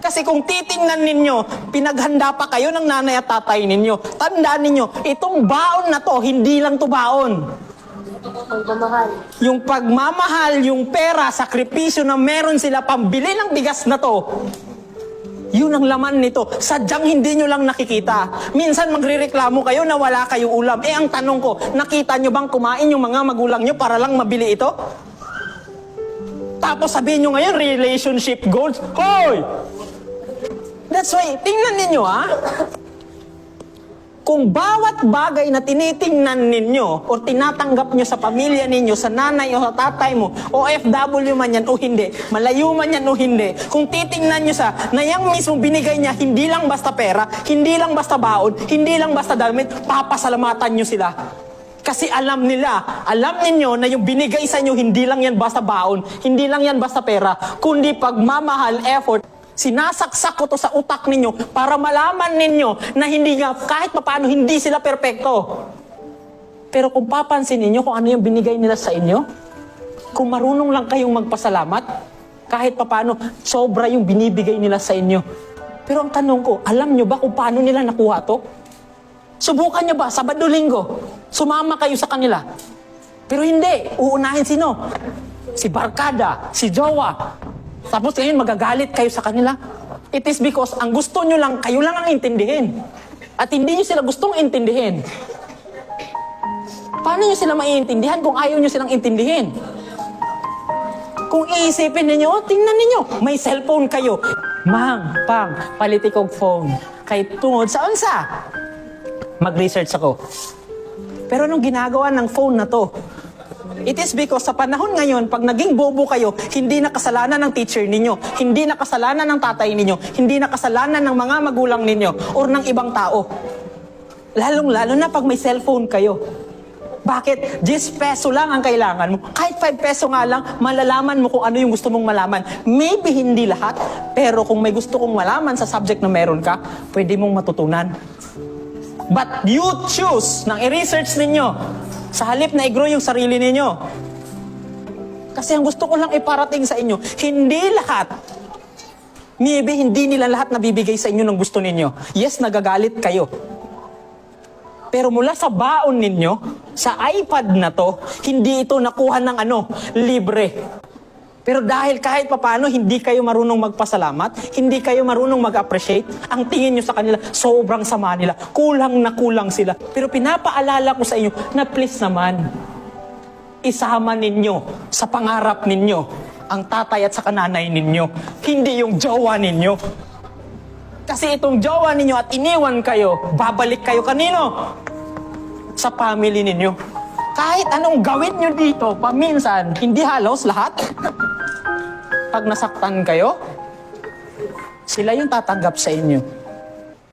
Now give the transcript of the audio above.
Kasi kung titingnan ninyo, pinaghanda pa kayo ng nanay at tatay ninyo. Tandaan ninyo, itong baon na to, hindi lang to baon. Pagmamahal. Yung pagmamahal, yung pera, sakripisyo na meron sila pambili ng bigas na to, yun ang laman nito. Sadyang hindi nyo lang nakikita. Minsan magrereklamo kayo na wala kayong ulam. Ang tanong ko, nakita nyo bang kumain yung mga magulang nyo para lang mabili ito? Tapos sabihin nyo ngayon, relationship goals. Hoy! That's why, tingnan ninyo kung bawat bagay na tinitingnan ninyo o tinatanggap nyo sa pamilya ninyo, sa nanay o sa tatay mo, OFW man yan o hindi, malayo man yan o hindi, kung titingnan nyo na yung mismo binigay niya, hindi lang basta pera, hindi lang basta baon, hindi lang basta damit, papasalamatan nyo sila. Kasi alam ninyo na yung binigay sa inyo, hindi lang yan basta baon, hindi lang yan basta pera, kundi pagmamahal, effort. Sinasaksak ko to sa utak ninyo para malaman ninyo na hindi nga, kahit papaano, hindi sila perpekto. Pero kung papansin ninyo kung ano yung binigay nila sa inyo, kung marunong lang kayong magpasalamat, kahit papaano, sobra yung binibigay nila sa inyo. Pero ang tanong ko, alam nyo ba kung paano nila nakuha to? Subukan nyo ba, Sabado-Linggo, sumama kayo sa kanila? Pero hindi, uunahin sino? Si barkada, si jowa. Tapos ngayon magagalit kayo sa kanila. It is because ang gusto nyo lang, kayo lang ang intindihin. At hindi nyo sila gustong intindihin. Paano nyo sila maiintindihan kung ayaw nyo silang intindihin? Kung iisipin ninyo, tingnan ninyo, may cellphone kayo. Mang, pang, palitikog phone. Kahit tungod sa unsa. Mag-research ako. Pero anong ginagawa ng phone na to? It is because sa panahon ngayon, pag naging bobo kayo, hindi na kasalanan ng teacher ninyo, hindi na kasalanan ng tatay ninyo, hindi na kasalanan ng mga magulang ninyo, or ng ibang tao. Lalong-lalo na pag may cellphone kayo. Bakit? 10 peso lang ang kailangan mo. Kahit 5 peso nga lang, malalaman mo kung ano yung gusto mong malaman. Maybe hindi lahat, pero kung may gusto kong malaman sa subject na meron ka, pwede mong matutunan. But you choose nang i-research ninyo sa halip na i-grow yung sarili ninyo. Kasi ang gusto ko lang iparating sa inyo, hindi lahat, maybe hindi nila lahat nabibigay sa inyo ng gusto ninyo. Yes, nagagalit kayo. Pero mula sa baon ninyo, sa iPad na to, hindi ito nakuha ng libre. Pero dahil kahit papano hindi kayo marunong magpasalamat, hindi kayo marunong mag-appreciate, ang tingin nyo sa kanila, sobrang sama nila. Kulang na kulang sila. Pero pinapaalala ko sa inyo na please naman, isama ninyo sa pangarap ninyo ang tatay at sa kananay ninyo, hindi yung jowa ninyo. Kasi itong jowa ninyo at iniwan kayo, babalik kayo kanino? Sa family ninyo. Kahit anong gawin nyo dito, paminsan, hindi halos lahat. Pag nasaktan kayo, sila yung tatanggap sa inyo.